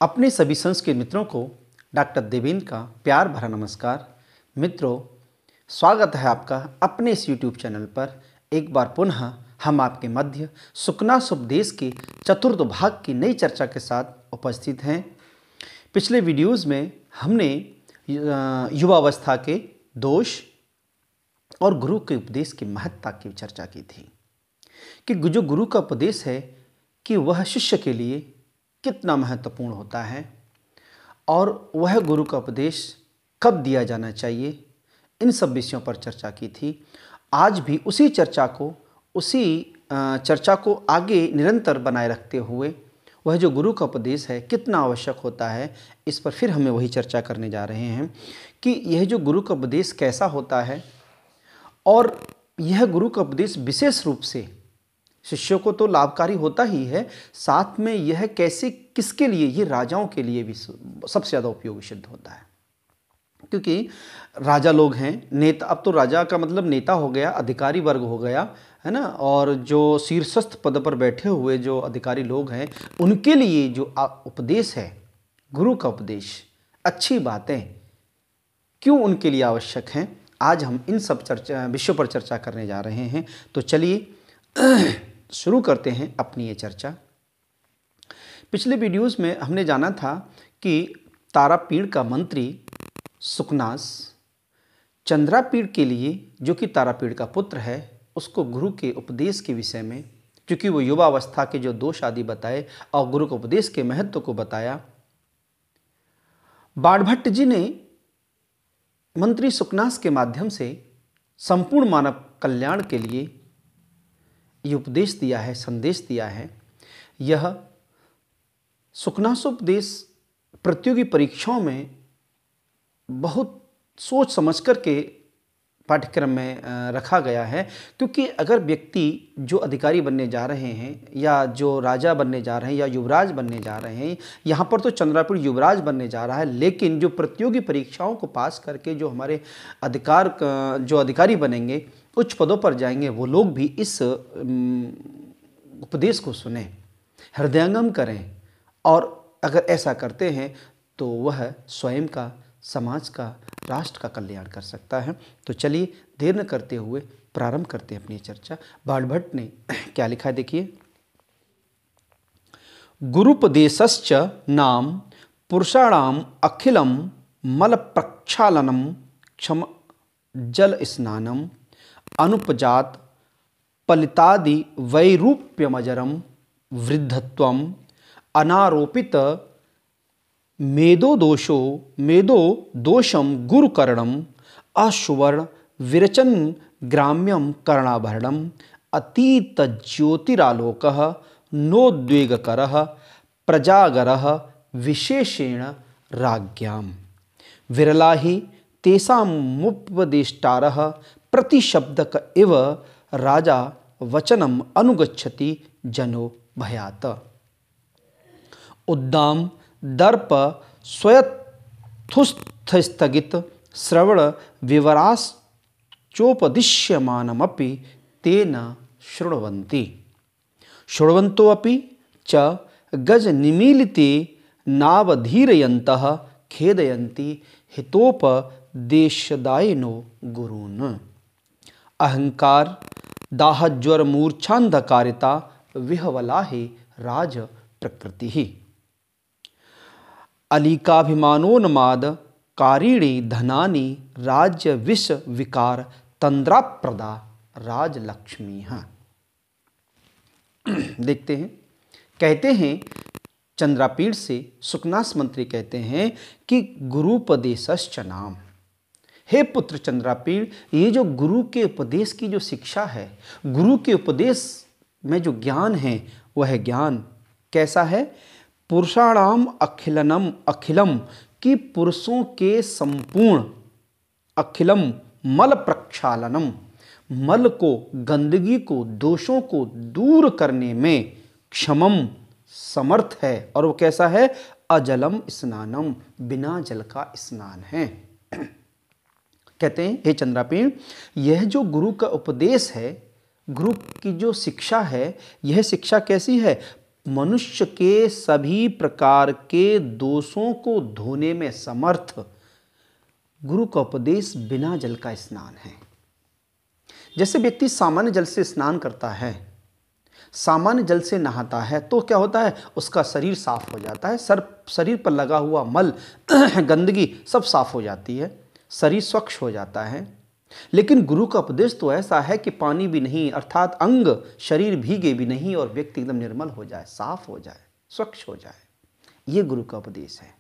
अपने सभी संस्कृत मित्रों को डॉक्टर देवेंद्र का प्यार भरा नमस्कार। मित्रों, स्वागत है आपका अपने इस YouTube चैनल पर। एक बार पुनः हम आपके मध्य सुखनासुपदेश के चतुर्थ भाग की नई चर्चा के साथ उपस्थित हैं। पिछले वीडियोज़ में हमने युवावस्था के दोष और गुरु के उपदेश की महत्ता की चर्चा की थी कि जो गुरु का उपदेश है कि वह शिष्य के लिए कितना महत्वपूर्ण होता है और वह गुरु का उपदेश कब दिया जाना चाहिए, इन सब विषयों पर चर्चा की थी। आज भी उसी चर्चा को आगे निरंतर बनाए रखते हुए वह जो गुरु का उपदेश है कितना आवश्यक होता है, इस पर फिर हमें वही चर्चा करने जा रहे हैं कि यह जो गुरु का उपदेश कैसा होता है और यह गुरु का उपदेश विशेष रूप से शिष्यों को तो लाभकारी होता ही है, साथ में यह कैसे किसके लिए, ये राजाओं के लिए भी सबसे ज़्यादा उपयोगी सिद्ध होता है। क्योंकि राजा लोग हैं, नेता, अब तो राजा का मतलब नेता हो गया, अधिकारी वर्ग हो गया, है ना। और जो शीर्षस्थ पद पर बैठे हुए जो अधिकारी लोग हैं, उनके लिए जो उपदेश है, गुरु का उपदेश, अच्छी बातें क्यों उनके लिए आवश्यक हैं, आज हम इन सब विषयों पर चर्चा करने जा रहे हैं। तो चलिए शुरू करते हैं अपनी ये चर्चा। पिछले वीडियोस में हमने जाना था कि तारापीड़ का मंत्री सुखनास चंद्रापीड़ के लिए, जो कि तारापीड़ का पुत्र है, उसको गुरु के उपदेश के विषय में, क्योंकि वो युवावस्था के जो दोष आदि बताए और गुरु के उपदेश के महत्व को बताया, बाणभट्ट जी ने मंत्री सुखनास के माध्यम से संपूर्ण मानव कल्याण के लिए ये उपदेश दिया है, संदेश दिया है। यह सुखनासोपदेश प्रतियोगी परीक्षाओं में बहुत सोच समझ कर के पाठ्यक्रम में रखा गया है, क्योंकि अगर व्यक्ति जो अधिकारी बनने जा रहे हैं या जो राजा बनने जा रहे हैं या युवराज बनने जा रहे हैं, यहाँ पर तो चंद्रापीड़ युवराज बनने जा रहा है, लेकिन जो प्रतियोगी परीक्षाओं को पास करके जो हमारे जो अधिकारी बनेंगे, उच्च पदों पर जाएंगे, वो लोग भी इस उपदेश को सुने, हृदयंगम करें, और अगर ऐसा करते हैं तो वह स्वयं का, समाज का, राष्ट्र का कल्याण कर सकता है। तो चलिए देर न करते हुए प्रारंभ करते हैं अपनी चर्चा। बाणभट्ट ने क्या लिखा है, देखिए। गुरुपदेशश्च नाम पुरुषाणाम अखिलम मल प्रक्षालनम क्षम जल स्नानम अनुपजात पलितादि वैरूप्यमजरम वृद्धत्वम अनारोपित मेदो दोषम गुरुकरणम अशुवर्ण विरचन ग्राम्यम कर्णाभरणम अतीत ज्योतिरालोकः नोद्वेगकरः प्रजागरः विशेषेण राज्ञाम विरला ही तेषामुपदेष्टारः प्रतिशब्दक इव राजा वचनम अनुगच्छति जनो भयात उद्दाम दर्प स्वयथुस्थगित श्रवण विवराश्चोपदिश्यमानमपि तेन शृण्वन्तोऽपि च गजनिमीलिते नावधीरयन्तः खेदयन्ति हितोपदेशदायिनो गुरून् अहंकार दाहज्वर मूर्छांधकारिता विहवला ही राज प्रकृति ही अलीकाभिमानोन्माद कारिणी धनानि राज्य विष विकार तंद्राप्रदा राजलक्ष्मी। देखते हैं, कहते हैं चंद्रापीड़ से सुखनास मंत्री कहते हैं कि गुरुपदेशश्च नाम, हे पुत्र चंद्रापीड़, ये जो गुरु के उपदेश की जो शिक्षा है, गुरु के उपदेश में जो ज्ञान है, वह ज्ञान कैसा है? पुरुषाणाम अखिलम कि पुरुषों के संपूर्ण, अखिलम मल प्रक्षालनम, मल को, गंदगी को, दोषों को दूर करने में क्षमम समर्थ है। और वो कैसा है? अजलम स्नानम, बिना जल का स्नान है। कहते हैं हे चंद्रापीड़, यह जो गुरु का उपदेश है, गुरु की जो शिक्षा है, यह शिक्षा कैसी है? मनुष्य के सभी प्रकार के दोषों को धोने में समर्थ गुरु का उपदेश बिना जल का स्नान है। जैसे व्यक्ति सामान्य जल से स्नान करता है, सामान्य जल से नहाता है, तो क्या होता है, उसका शरीर साफ हो जाता है, शरीर पर लगा हुआ मल गंदगी सब साफ हो जाती है, शरीर स्वच्छ हो जाता है। लेकिन गुरु का उपदेश तो ऐसा है कि पानी भी नहीं, अर्थात अंग शरीर भीगे भी नहीं और व्यक्ति एकदम निर्मल हो जाए, साफ हो जाए, स्वच्छ हो जाए। ये गुरु का उपदेश है।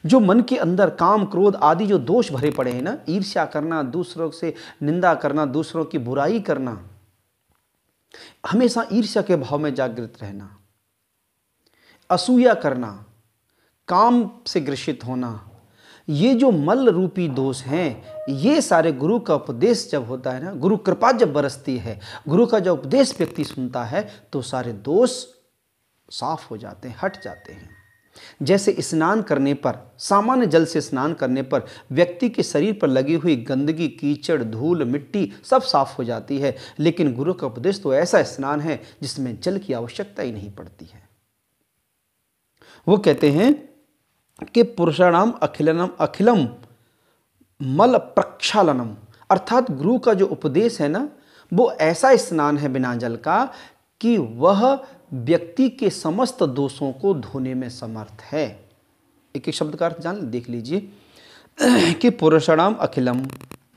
जो मन के अंदर काम क्रोध आदि जो दोष भरे पड़े हैं ना, ईर्ष्या करना, दूसरों से निंदा करना, दूसरों की बुराई करना, हमेशा ईर्ष्या के भाव में जागृत रहना, असूया करना, काम से ग्रसित होना, ये जो मल रूपी दोष हैं, ये सारे गुरु का उपदेश जब होता है ना, गुरु कृपा जब बरसती है, गुरु का जो उपदेश व्यक्ति सुनता है, तो सारे दोष साफ हो जाते हैं, हट जाते हैं। जैसे स्नान करने पर, सामान्य जल से स्नान करने पर व्यक्ति के शरीर पर लगी हुई गंदगी, कीचड़, धूल, मिट्टी सब साफ हो जाती है, लेकिन गुरु का उपदेश तो ऐसा स्नान है जिसमें जल की आवश्यकता ही नहीं पड़ती है। वो कहते हैं कि पुरुषाणाम अखिलम मल प्रक्षालनम, अर्थात गुरु का जो उपदेश है ना, वो ऐसा स्नान है बिना जल का कि वह व्यक्ति के समस्त दोषों को धोने में समर्थ है। एक एक शब्द का अर्थ जान देख लीजिए कि पुरुषाणाम अखिलम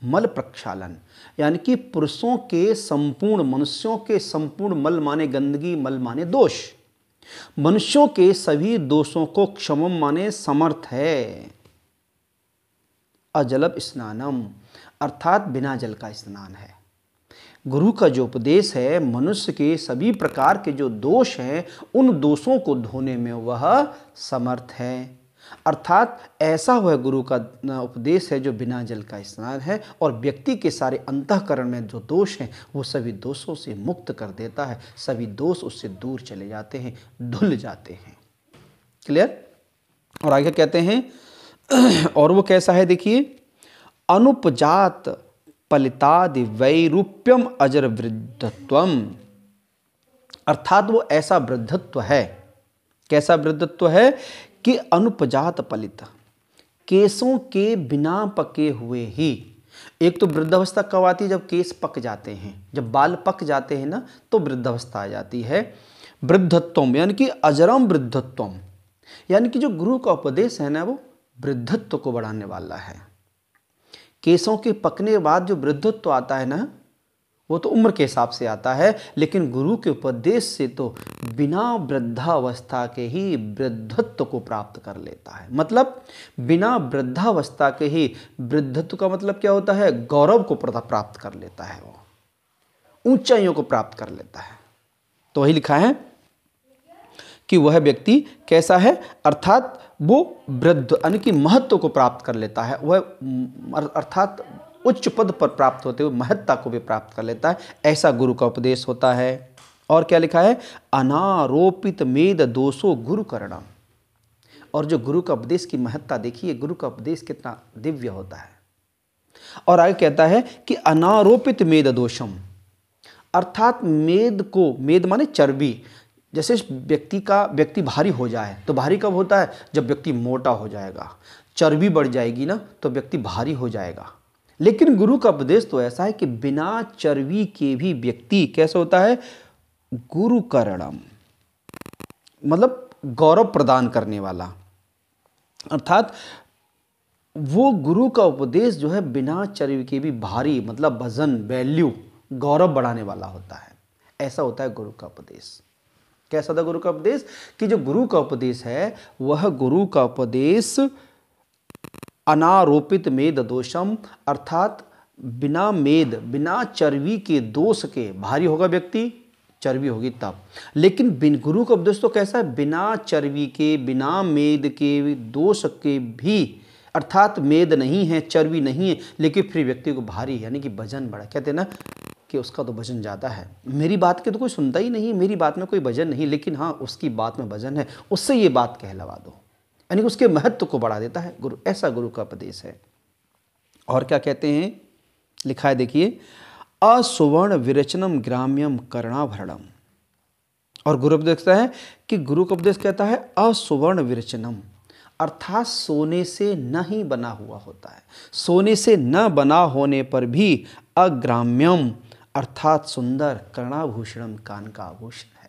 मल प्रक्षालन, यानी कि पुरुषों के संपूर्ण, मनुष्यों के संपूर्ण मल माने गंदगी, मल माने दोष, मनुष्यों के सभी दोषों को क्षमम माने समर्थ है। अजलप स्नानम, अर्थात बिना जल का स्नान है। गुरु का जो उपदेश है, मनुष्य के सभी प्रकार के जो दोष हैं, उन दोषों को धोने में वह समर्थ है। अर्थात ऐसा वह गुरु का उपदेश है जो बिना जल का स्नान है और व्यक्ति के सारे अंतःकरण में जो दोष हैं वो सभी दोषों से मुक्त कर देता है, सभी दोष उससे दूर चले जाते हैं, धुल जाते हैं। क्लियर? और आगे कहते हैं और वो कैसा है, देखिए, अनुपजात पलितादि वैरूप्यम अजर वृद्धत्वम, अर्थात वो ऐसा वृद्धत्व है, कैसा वृद्धत्व है कि अनुपजात पलित, केसों के बिना पके हुए ही। एक तो वृद्धावस्था कब आती है, जब केस पक जाते हैं, जब बाल पक जाते हैं ना, तो वृद्धावस्था आ जाती है। वृद्धत्वम यानी कि अजरम वृद्धत्वम, यानी कि जो गुरु का उपदेश है ना, वो वृद्धत्व को बढ़ाने वाला है। केसों के पकने के बाद जो वृद्धत्व आता है ना, वो तो उम्र के हिसाब से आता है, लेकिन गुरु के उपदेश से तो बिना वृद्धावस्था के ही वृद्धत्व को प्राप्त कर लेता है। मतलब बिना वृद्धावस्था के ही, वृद्धत्व का मतलब क्या होता है, गौरव को प्राप्त कर लेता है, वो ऊंचाइयों को प्राप्त कर लेता है। तो वही लिखा है कि वह व्यक्ति कैसा है, अर्थात वो वृद्ध यानी कि महत्व को प्राप्त कर लेता है, वह अर्थात उच्च पद पर प्राप्त होते हुए महत्ता को भी प्राप्त कर लेता है। ऐसा गुरु का उपदेश होता है। और क्या लिखा है, अनारोपित मेद दोषो गुरु करणम, और जो गुरु का उपदेश की महत्ता देखिए, गुरु का उपदेश कितना दिव्य होता है। और आगे कहता है कि अनारोपित मेद दोषम, अर्थात मेद को, मेद माने चर्बी, जैसे व्यक्ति भारी हो जाए, तो भारी कब होता है, जब व्यक्ति मोटा हो जाएगा, चर्बी बढ़ जाएगी ना, तो व्यक्ति भारी हो जाएगा। लेकिन गुरु का उपदेश तो ऐसा है कि बिना चर्बी के भी व्यक्ति कैसा होता है, गुरु करणम, मतलब गौरव प्रदान करने वाला। अर्थात वो गुरु का उपदेश जो है बिना चर्बी के भी भारी, मतलब वजन, वैल्यू, गौरव बढ़ाने वाला होता है। ऐसा होता है गुरु का उपदेश। कैसा था गुरु का उपदेश, कि जो गुरु का उपदेश है, वह गुरु का उपदेश अनारोपित मेद दोषम, अर्थात बिना मेद, बिना चर्बी के दोष के, भारी होगा व्यक्ति, चर्बी होगी तब, लेकिन बिन गुरु का उपदेश तो कैसा है, बिना चर्बी के, बिना मेद के, दोष के भी, अर्थात मेद नहीं है, चर्बी नहीं है, लेकिन फिर व्यक्ति को भारी, यानी कि वजन बढ़ा। कहते हैं ना कि उसका तो वजन ज़्यादा है, मेरी बात के तो कोई सुनता ही नहीं, मेरी बात में कोई वजन नहीं, लेकिन हाँ उसकी बात में वजन है, उससे ये बात कहलवा दो, यानी कि उसके महत्व को बढ़ा देता है गुरु। ऐसा गुरु का उपदेश है। और क्या कहते हैं, लिखा है देखिए, असुवर्ण विरचनम ग्राम्यम कर्णाभरणम, और गुरु उपदेश कहता है कि गुरु का उपदेश कहता है असुवर्ण विरचनम, अर्थात सोने से न ही बना हुआ होता है। सोने से न बना होने पर भी अग्राम्यम, अर्थात सुंदर, कर्णाभूषणम, कान का आभूषण है।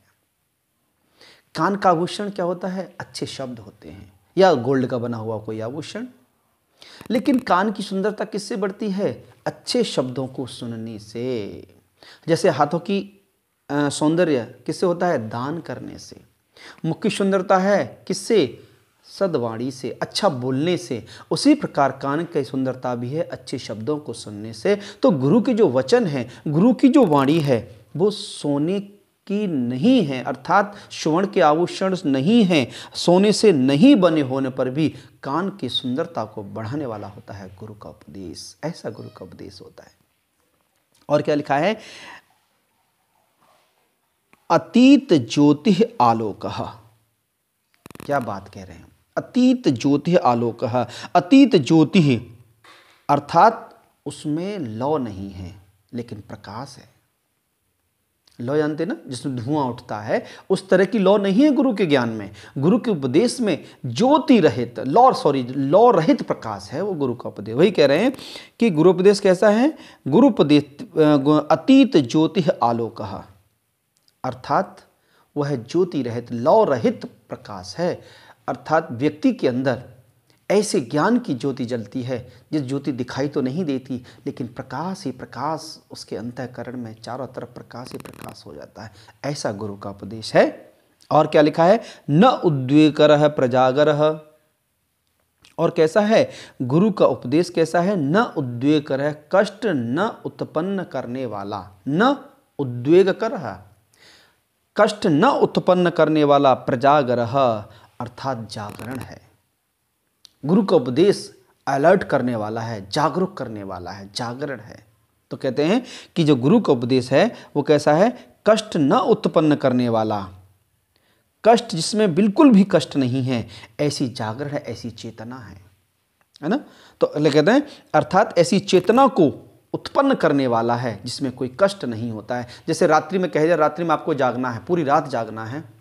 कान का आभूषण क्या होता है? अच्छे शब्द होते हैं या गोल्ड का बना हुआ कोई आभूषण। लेकिन कान की सुंदरता किससे बढ़ती है? अच्छे शब्दों को सुनने से। जैसे हाथों की सौंदर्य किससे होता है? दान करने से। मुख की सुंदरता है किससे? सद्वाणी से, अच्छा बोलने से। उसी प्रकार कान की सुंदरता भी है अच्छे शब्दों को सुनने से। तो गुरु के जो वचन है, गुरु की जो वाणी है, वो सोने की नहीं है, अर्थात स्वर्ण के आभूषण नहीं है, सोने से नहीं बने होने पर भी कान की सुंदरता को बढ़ाने वाला होता है गुरु का उपदेश। ऐसा गुरु का उपदेश होता है। और क्या लिखा है? अतीत ज्योति आलोकः। क्या बात कह रहे हैं? अतीत ज्योति आलोकः। अतीत ज्योति अर्थात उसमें लौ नहीं है लेकिन प्रकाश है। लौ जानते ना, जिसमें धुआं उठता है, उस तरह की लौ नहीं है गुरु के ज्ञान में। गुरु के उपदेश में ज्योति रहित, लौ रहित प्रकाश है वो गुरु का उपदेश। वही कह रहे हैं कि गुरु उपदेश कैसा है? गुरु उपदेश अतीत ज्योति आलोकः, अर्थात वह ज्योति रहित, लौ रहित प्रकाश है। अर्थात व्यक्ति के अंदर ऐसे ज्ञान की ज्योति जलती है जिस ज्योति दिखाई तो नहीं देती, लेकिन प्रकाश ही प्रकाश उसके अंतःकरण में, चारों तरफ प्रकाश ही प्रकाश हो जाता है। ऐसा गुरु का उपदेश है। और क्या लिखा है? न उद्वेगकरः प्रजागरः। और कैसा है गुरु का उपदेश? कैसा है? न उद्वेगकरः, कष्ट न उत्पन्न करने वाला। न उद्वेगकरः, कष्ट न उत्पन्न करने वाला, प्रजागरः, अर्थात जागरण है। गुरु का उपदेश अलर्ट करने वाला है, जागरूक करने वाला है, जागरण है। तो कहते हैं कि जो गुरु का उपदेश है वो कैसा है? कष्ट न उत्पन्न करने वाला, कष्ट जिसमें बिल्कुल भी कष्ट नहीं है, ऐसी जागरण है, ऐसी चेतना है ना। तो कहते हैं अर्थात ऐसी चेतना को उत्पन्न करने वाला है जिसमें कोई कष्ट नहीं होता है। जैसे रात्रि में कहे जाए, रात्रि में आपको जागना है, पूरी रात जागना है,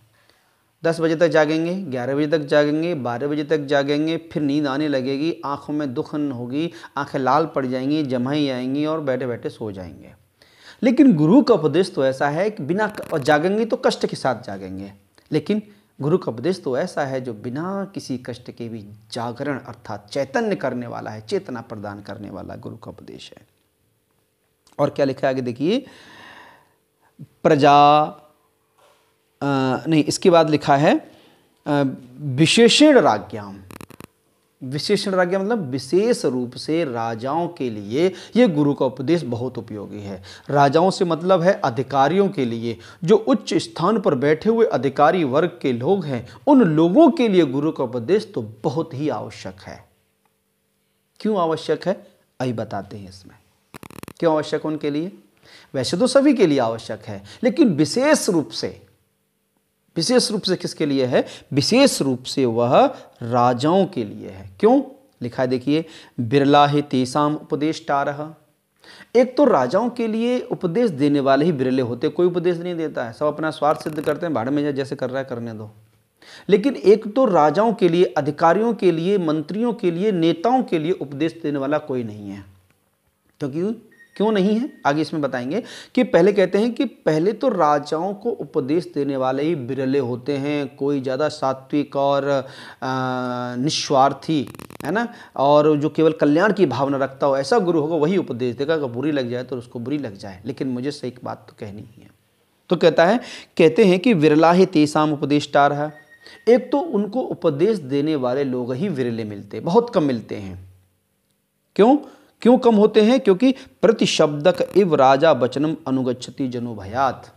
10 बजे तक जागेंगे, 11 बजे तक जागेंगे, 12 बजे तक जागेंगे, फिर नींद आने लगेगी, आंखों में दुखन होगी, आंखें लाल पड़ जाएंगी, जमाई आएंगी और बैठे बैठे सो जाएंगे। लेकिन गुरु का उपदेश तो ऐसा है कि बिना जागेंगे तो कष्ट के साथ जागेंगे, लेकिन गुरु का उपदेश तो ऐसा है जो बिना किसी कष्ट के भी जागरण अर्थात चैतन्य करने वाला है, चेतना प्रदान करने वाला गुरु का उपदेश है। और क्या लिखा है आगे देखिए? नहीं, इसके बाद लिखा है विशेषण राज्ञाम। विशेषण राज्ञा मतलब विशेष रूप से राजाओं के लिए ये गुरु का उपदेश बहुत उपयोगी है। राजाओं से मतलब है अधिकारियों के लिए, जो उच्च स्थान पर बैठे हुए अधिकारी वर्ग के लोग हैं, उन लोगों के लिए गुरु का उपदेश तो बहुत ही आवश्यक है। क्यों आवश्यक है आइए बताते हैं इसमें। क्यों आवश्यक है उनके लिए? वैसे तो सभी के लिए आवश्यक है, लेकिन विशेष रूप से किसके लिए है? विशेष रूप से वह राजाओं के लिए है। क्यों? लिखा है देखिए, बिरला ही तेसाम उपदेष्टारः। एक तो राजाओं के लिए उपदेश देने वाले ही बिरले होते, कोई उपदेश नहीं देता है, सब अपना स्वार्थ सिद्ध करते हैं, भाड़ में जैसे कर रहा है करने दो। लेकिन एक तो राजाओं के लिए, अधिकारियों के लिए, मंत्रियों के लिए, नेताओं के लिए उपदेश देने वाला कोई नहीं है। तो क्यों नहीं है आगे इसमें बताएंगे कि पहले कहते हैं कि पहले तो राजाओं को उपदेश देने वाले ही बिरले होते हैं, कोई ज़्यादा सात्विक और निस्वार्थी है ना, और जो केवल कल्याण की भावना रखता हो ऐसा गुरु होगा वही उपदेश देगा। अगर बुरी लग जाए तो उसको बुरी लग जाए, लेकिन मुझे सही बात तो कहनी ही है। तो कहते हैं कि विरला ही तेसाम उपदेष्टारः। एक तो उनको उपदेश देने वाले लोग ही विरले मिलते, बहुत कम मिलते हैं। क्यों कम होते हैं? क्योंकि प्रतिशब्दक इव राजा वचनम अनुगच्छति जनो भयात।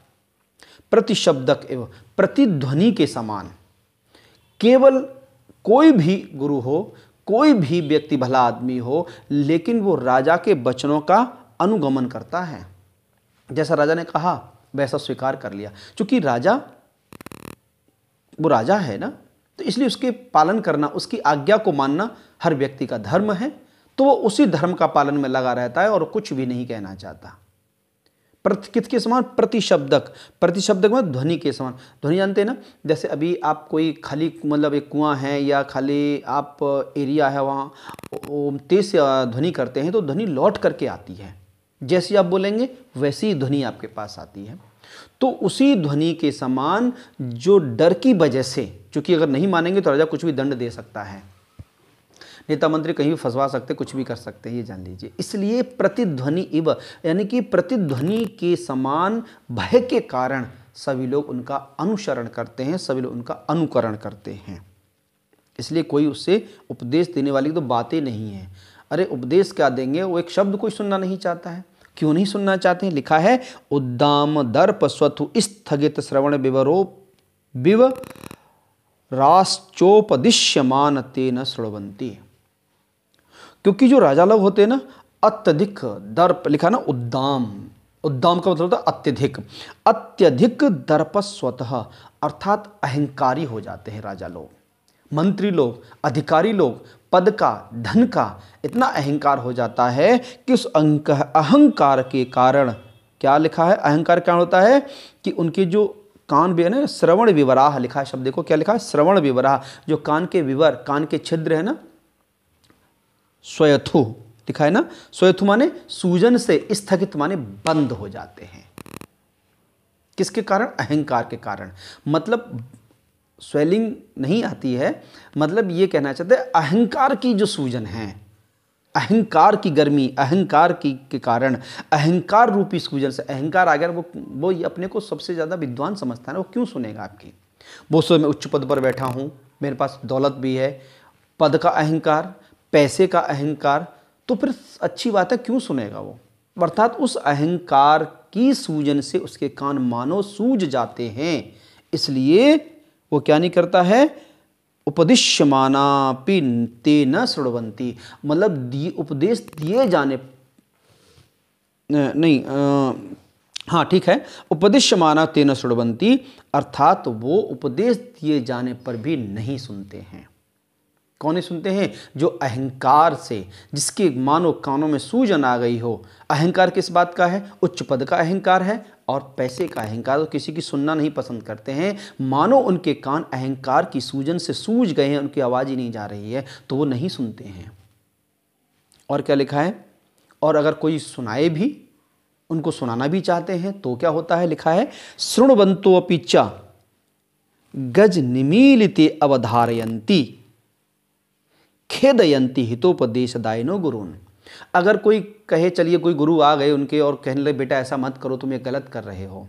प्रतिशब्दक इव, प्रतिध्वनि के समान। केवल कोई भी गुरु हो, कोई भी व्यक्ति भला आदमी हो, लेकिन वो राजा के वचनों का अनुगमन करता है। जैसा राजा ने कहा वैसा स्वीकार कर लिया। क्योंकि वो राजा है ना, तो इसलिए उसके पालन करना, उसकी आज्ञा को मानना हर व्यक्ति का धर्म है। तो वो उसी धर्म का पालन में लगा रहता है और कुछ भी नहीं कहना चाहता। किसके समान? प्रतिशब्दक। प्रतिशब्दक मतलब ध्वनि के समान। ध्वनि जानते हैं ना, जैसे अभी आप कोई खाली मतलब एक कुआं है या खाली आप एरिया है, वहाँ तेज ध्वनि करते हैं तो ध्वनि लौट करके आती है। जैसी आप बोलेंगे वैसी ध्वनि आपके पास आती है। तो उसी ध्वनि के समान जो डर की वजह से, क्योंकि अगर नहीं मानेंगे तो राजा कुछ भी दंड दे सकता है, नेता मंत्री कहीं भी फंसवा सकते, कुछ भी कर सकते हैं, ये जान लीजिए। इसलिए प्रतिध्वनि इव, यानी कि प्रतिध्वनि के समान भय के कारण सभी लोग उनका अनुसरण करते हैं, सभी लोग उनका अनुकरण करते हैं। इसलिए कोई उससे उपदेश देने वाली तो बातें नहीं है। अरे उपदेश क्या देंगे, वो एक शब्द कोई सुनना नहीं चाहता है। क्यों नहीं सुनना चाहते हैं? लिखा है उद्दाम दर्प स्वथु स्थगित श्रवण विवरो विव राश्चोपदिश्यमान तेन श्रवन्ति। क्योंकि जो राजा लोग होते हैं ना, अत्यधिक दर्प, लिखा ना उद्दाम, उद्दाम का मतलब होता है अत्यधिक, अत्यधिक दर्प स्वतः, अर्थात अहंकारी हो जाते हैं राजा लोग, मंत्री लोग, अधिकारी लोग, पद का, धन का इतना अहंकार हो जाता है कि उस अहंकार के कारण, क्या लिखा है, अहंकार क्या होता है कि उनके जो कान भी है ना, श्रवण विवराह लिखा है शब्द, देखो क्या लिखा है, श्रवण विवराह, जो कान के विवर, कान के छिद्र है ना, स्वयथु लिखा है ना, स्वयथु माने सूजन से, स्थगित माने बंद हो जाते हैं। किसके कारण? अहंकार के कारण। मतलब स्वेलिंग नहीं आती है, मतलब ये कहना चाहते हैं अहंकार की जो सूजन है, अहंकार की गर्मी, अहंकार की के कारण, अहंकार रूपी सूजन से अहंकार आ गया। वो अपने को सबसे ज़्यादा विद्वान समझता है ना, वो क्यों सुनेगा आपकी? वो सो मैं उच्च पद पर बैठा हूँ, मेरे पास दौलत भी है, पद का अहंकार, पैसे का अहंकार, तो फिर अच्छी बात है, क्यों सुनेगा वो? अर्थात उस अहंकार की सूजन से उसके कान मानो सूज जाते हैं। इसलिए वो क्या नहीं करता है, उपदिश्यमानापि तेन श्रृण्वन्ति, मतलब उपदेश दिए जाने नहीं, हाँ ठीक है, उपदिश्यमाना तेन श्रृण्वन्ति, अर्थात वो उपदेश दिए जाने पर भी नहीं सुनते हैं। कौन नहीं सुनते हैं? जो अहंकार से, जिसके मानो कानों में सूजन आ गई हो। अहंकार किस बात का है? उच्च पद का अहंकार है और पैसे का अहंकार, तो किसी की सुनना नहीं पसंद करते हैं। मानो उनके कान अहंकार की सूजन से सूज गए हैं, उनकी आवाज़ ही नहीं जा रही है, तो वो नहीं सुनते हैं। और क्या लिखा है? और अगर कोई सुनाए भी, उनको सुनाना भी चाहते हैं तो क्या होता है? लिखा है शृण्वन्तोऽपि च गज निमीलिते अवधारयन्ति खेदयन्ति हितोपदेशदायिनो गुरून्। अगर कोई कहे, चलिए कोई गुरु आ गए उनके और कहने लगे बेटा ऐसा मत करो, तुम ये गलत कर रहे हो,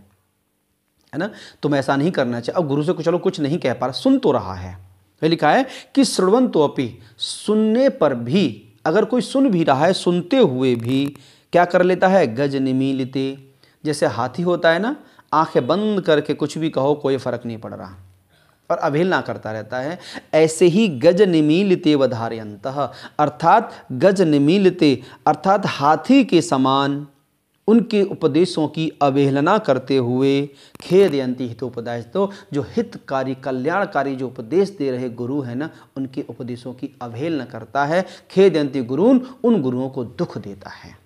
है ना, तुम ऐसा नहीं करना चाहिए। अब गुरु से चलो कुछ नहीं कह पा रहा, सुन तो रहा है। वह लिखा है कि शृण्वन्तोऽपि, सुनने पर भी, अगर कोई सुन भी रहा है, सुनते हुए भी क्या कर लेता है? गज निमीलिते, जैसे हाथी होता है ना, आंखें बंद करके कुछ भी कहो कोई फर्क नहीं पड़ रहा और अवहेलना करता रहता है। ऐसे ही गज निमीलिते वधारयन्तः, अर्थात गज निमीलिते अर्थात हाथी के समान उनके उपदेशों की अवहेलना करते हुए खेदयन्ति हितोपदेश, तो जो हितकारी कल्याणकारी जो उपदेश दे रहे गुरु हैं ना, उनके उपदेशों की अवहेलना करता है। खेदयन्ति गुरून्, उन गुरुओं को दुख देता है।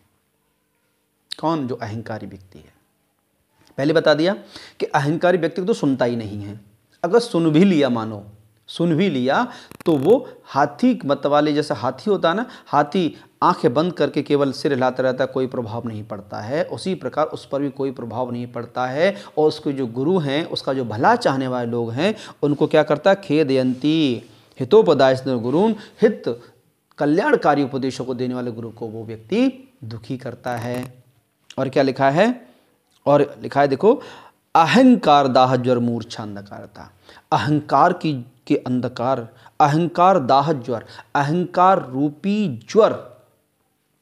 कौन? जो अहंकारी व्यक्ति है। पहले बता दिया कि अहंकारी व्यक्ति को तो सुनता ही नहीं है। अगर सुन भी लिया, मानो सुन भी लिया, तो वो हाथी मत वाले, जैसा हाथी होता है ना, हाथी आंखें बंद करके केवल सिर हिलाता रहता है, कोई प्रभाव नहीं पड़ता है, उसी प्रकार उस पर भी कोई प्रभाव नहीं पड़ता है। और उसके जो गुरु हैं, उसका जो भला चाहने वाले लोग हैं, उनको क्या करता है? खेदयन्ति हितोपदेशदायिनो गुरून्, हित कल्याणकारी उपदेशों को देने वाले गुरु को वो व्यक्ति दुखी करता है। और क्या लिखा है? और लिखा है देखो, अहंकार दाह ज्वर मूर्छा अंधकारता, अहंकार की के अंधकार, अहंकार दाह ज्वर, अहंकार रूपी ज्वर,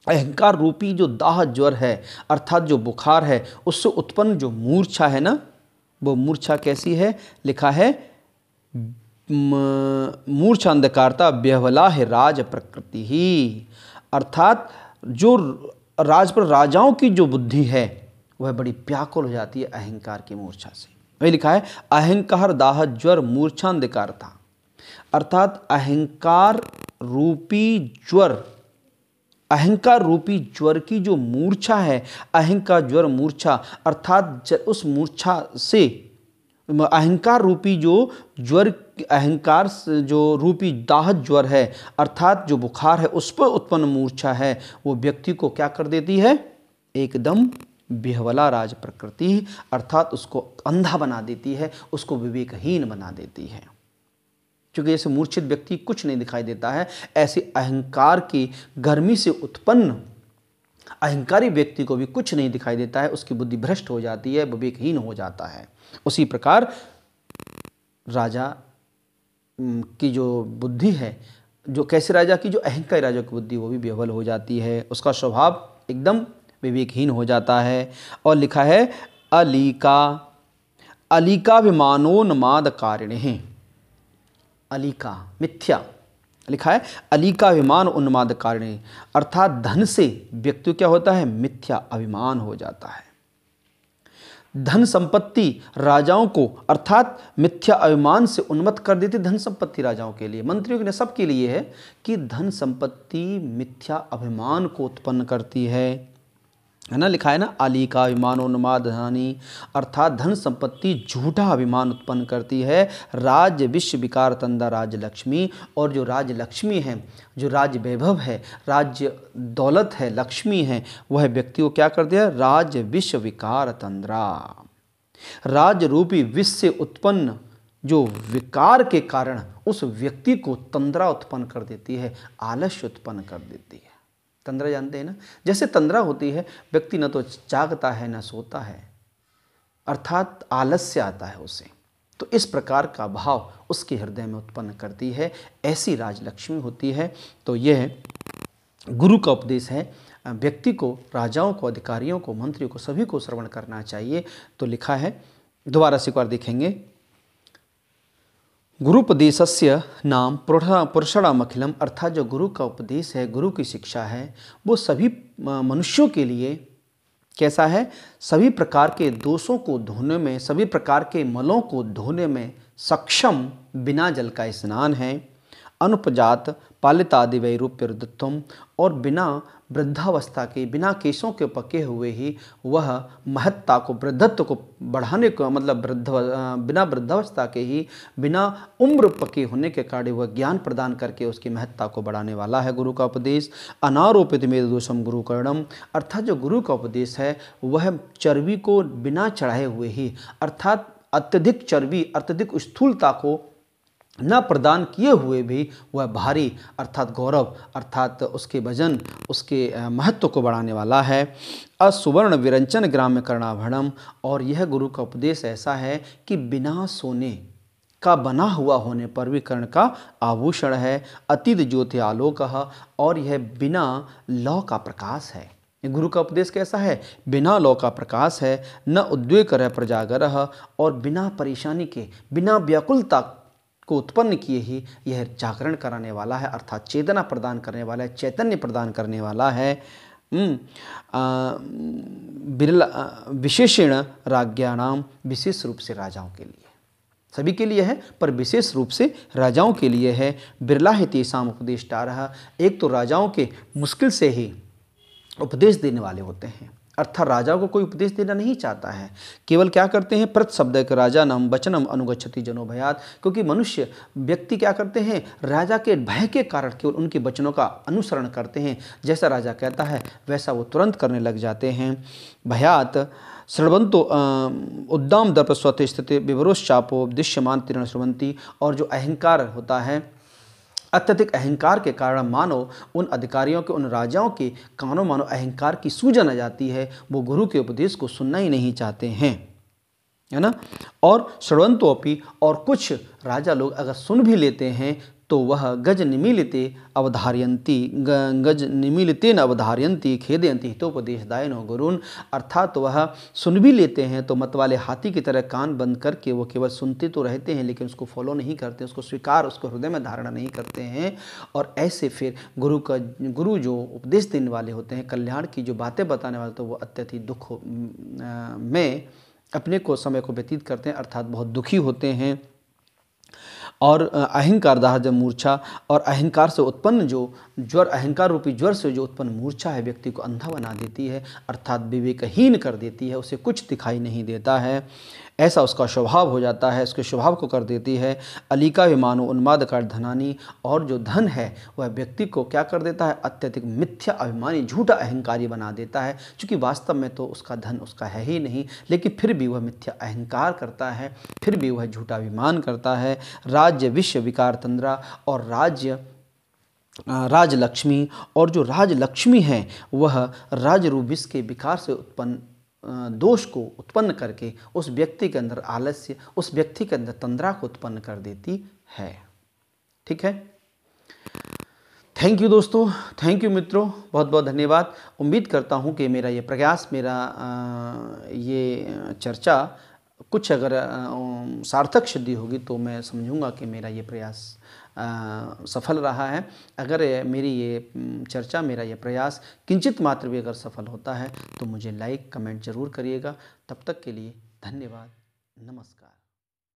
अहंकार रूपी जो दाह ज्वर है, अर्थात जो बुखार है, उससे उत्पन्न जो मूर्छा है ना, वो मूर्छा कैसी है? लिखा है मूर्छा अंधकारता व्यवला है राज प्रकृति ही, अर्थात जो राज पर राजाओं की जो बुद्धि है वह बड़ी व्याकुल हो जाती है अहंकार की मूर्छा से। वही लिखा है अहंकार दाह ज्वर मूर्छा अंधकारता, अर्थात अहंकार रूपी ज्वर, अहंकार रूपी ज्वर की जो मूर्छा है, अहंकार ज्वर मूर्छा, अर्थात उस मूर्छा से अहंकार रूपी जो ज्वर, अहंकार जो रूपी दाहक ज्वर है, अर्थात जो बुखार है, उस पर उत्पन्न मूर्छा है, वो व्यक्ति को क्या कर देती है, एकदम बेहवला राज प्रकृति, अर्थात उसको अंधा बना देती है, उसको विवेकहीन बना देती है। क्योंकि जैसे मूर्छित व्यक्ति कुछ नहीं दिखाई देता है, ऐसे अहंकार की गर्मी से उत्पन्न अहंकारी व्यक्ति को भी कुछ नहीं दिखाई देता है, उसकी बुद्धि भ्रष्ट हो जाती है, विवेकहीन हो जाता है। उसी प्रकार राजा की जो बुद्धि है, जो कैसे राजा की, जो अहंकारी राजा की बुद्धि, वो भी बेहवल हो जाती है, उसका स्वभाव एकदम विवेकहीन हो जाता है। और लिखा है अलीका, अलीकाभिमानोन्माद कारिणे, अलीका मिथ्या, लिखा है अलीकाभिमान उन्माद कारिणे, अर्थात धन से व्यक्ति क्या होता है, मिथ्या अभिमान हो जाता है। धन संपत्ति राजाओं को अर्थात मिथ्या अभिमान से उन्मत्त कर देती। धन संपत्ति राजाओं के लिए, मंत्रियों के लिए, सबके लिए है कि धन संपत्ति मिथ्या अभिमान को उत्पन्न करती है ना। लिखा है ना अलीका अभिमानोन्माद हानि, अर्थात धन संपत्ति झूठा अभिमान उत्पन्न करती है। राज विश्व विकार तंदा राज लक्ष्मी, और जो राज लक्ष्मी है, जो राज वैभव है, राज्य दौलत है, लक्ष्मी है, वह व्यक्ति को क्या कर दिया, राज विश्व विकार तंद्रा, राज रूपी विश्व से उत्पन्न जो विकार के कारण उस व्यक्ति को तंद्रा उत्पन्न कर देती है, आलस्य उत्पन्न कर देती है। तंद्रा जानते हैं ना, जैसे तंद्रा होती है, व्यक्ति न तो जागता है न सोता है, अर्थात आलस्य आता है उसे, तो इस प्रकार का भाव उसके हृदय में उत्पन्न करती है, ऐसी राजलक्ष्मी होती है। तो यह गुरु का उपदेश है, व्यक्ति को, राजाओं को, अधिकारियों को, मंत्रियों को, सभी को श्रवण करना चाहिए। तो लिखा है, दोबारा से एक बार देखेंगे, गुरुपदेशस्य नाम पुरुषाणाम अखिलम, अर्थात जो गुरु का उपदेश है, गुरु की शिक्षा है, वो सभी मनुष्यों के लिए कैसा है, सभी प्रकार के दोषों को धोने में, सभी प्रकार के मलों को धोने में सक्षम, बिना जल का स्नान है। अनुपजात पालितादि वैरूप्य रुद्धत्वम, और बिना वृद्धावस्था के, बिना केशों के पके हुए ही वह महत्ता को, वृद्धत्व को बढ़ाने को, मतलब बिना वृद्धावस्था के ही, बिना उम्र पके होने के कारण वह ज्ञान प्रदान करके उसकी महत्ता को बढ़ाने वाला है गुरु का उपदेश। अनारोपित मेद दोषम गुरु कर्णम, अर्थात जो गुरु का उपदेश है वह चर्बी को बिना चढ़ाए हुए ही, अर्थात अत्यधिक चर्बी, अत्यधिक स्थूलता को न प्रदान किए हुए भी वह भारी, अर्थात गौरव, अर्थात उसके वजन, उसके महत्व को बढ़ाने वाला है। असुवर्ण विरंचन ग्राम्य कर्णाभरणम, और यह गुरु का उपदेश ऐसा है कि बिना सोने का बना हुआ होने पर भी कर्ण का आभूषण है। अतीत ज्योति आलोक, और यह बिना लौ का प्रकाश है। गुरु का उपदेश कैसा है, बिना लौ का प्रकाश है। न उद्वेग रह प्रजागर, और बिना परेशानी के, बिना व्याकुलता को उत्पन्न किए ही यह जागरण कराने वाला है, अर्थात चेतना प्रदान करने वाला है, चैतन्य प्रदान करने वाला है। बिरला विशेषण राज्ञाणाम, विशेष रूप से राजाओं के लिए, सभी के लिए है पर विशेष रूप से राजाओं के लिए है। बिरला है तेषाम उपदेष्टारः, एक तो राजाओं के मुश्किल से ही उपदेश देने वाले होते हैं, अर्थात राजा को कोई उपदेश देना नहीं चाहता है, केवल क्या करते हैं, प्रत शब्द के राजा नाम वचनम अनुगच्छति जनो भयात, क्योंकि मनुष्य व्यक्ति क्या करते हैं, राजा के भय के कारण केवल उनके वचनों का अनुसरण करते हैं, जैसा राजा कहता है वैसा वो तुरंत करने लग जाते हैं। भयात श्रवंतो उद्दाम दर्प स्वते स्थिति विवरोश्चापो दृश्यमान तीर्ण श्रवंती, और जो अहंकार होता है, अत्यधिक अहंकार के कारण मानो उन अधिकारियों के, उन राजाओं के कानों मानो अहंकार की सूजन आ जाती है, वो गुरु के उपदेश को सुनना ही नहीं चाहते हैं, है ना। और श्रवंतोपि, और कुछ राजा लोग अगर सुन भी लेते हैं तो वह गज निमीलिते अवधारयंती, गज निमीलितेन अवधारयंती खेदयंती हितोपदेशदायिनो गुरुन्, अर्थात वह सुन भी लेते हैं तो मतवाले हाथी की तरह कान बंद करके वो केवल सुनते तो रहते हैं लेकिन उसको फॉलो नहीं करते, उसको स्वीकार, उसको हृदय में धारणा नहीं करते हैं। और ऐसे फिर गुरु जो उपदेश देने वाले होते हैं, कल्याण की जो बातें बताने वाले, तो वो अत्यधिक दुख में अपने को समय को व्यतीत करते हैं, अर्थात बहुत दुखी होते हैं। और अहंकार दाह मूर्छा, और अहंकार से उत्पन्न जो ज्वर, अहंकार रूपी ज्वर से जो उत्पन्न मूर्छा है व्यक्ति को अंधा बना देती है, अर्थात विवेकहीन कर देती है, उसे कुछ दिखाई नहीं देता है, ऐसा उसका स्वभाव हो जाता है, उसके स्वभाव को कर देती है। अलीका विमानो उन्माद कर धनानी, और जो धन है वह व्यक्ति को क्या कर देता है, अत्यधिक मिथ्या अभिमानी, झूठा अहंकारी बना देता है, क्योंकि वास्तव में तो उसका धन उसका है ही नहीं, लेकिन फिर भी वह मिथ्या अहंकार करता है, फिर भी वह झूठा अभिमान करता है। राज्य विश्व विकार तंद्रा, और राजलक्ष्मी, और जो राजलक्ष्मी है वह राजरूप विष के विकार से उत्पन्न दोष को उत्पन्न करके उस व्यक्ति के अंदर आलस्य, उस व्यक्ति के अंदर तंद्रा को उत्पन्न कर देती है। ठीक है, थैंक यू दोस्तों, थैंक यू मित्रों, बहुत बहुत धन्यवाद। उम्मीद करता हूँ कि मेरा ये प्रयास, मेरा ये चर्चा कुछ अगर सार्थक सिद्धि होगी तो मैं समझूंगा कि मेरा ये प्रयास सफल रहा है। अगर मेरी ये चर्चा, मेरा ये प्रयास किंचित मात्र भी अगर सफल होता है तो मुझे लाइक कमेंट ज़रूर करिएगा। तब तक के लिए धन्यवाद, नमस्कार।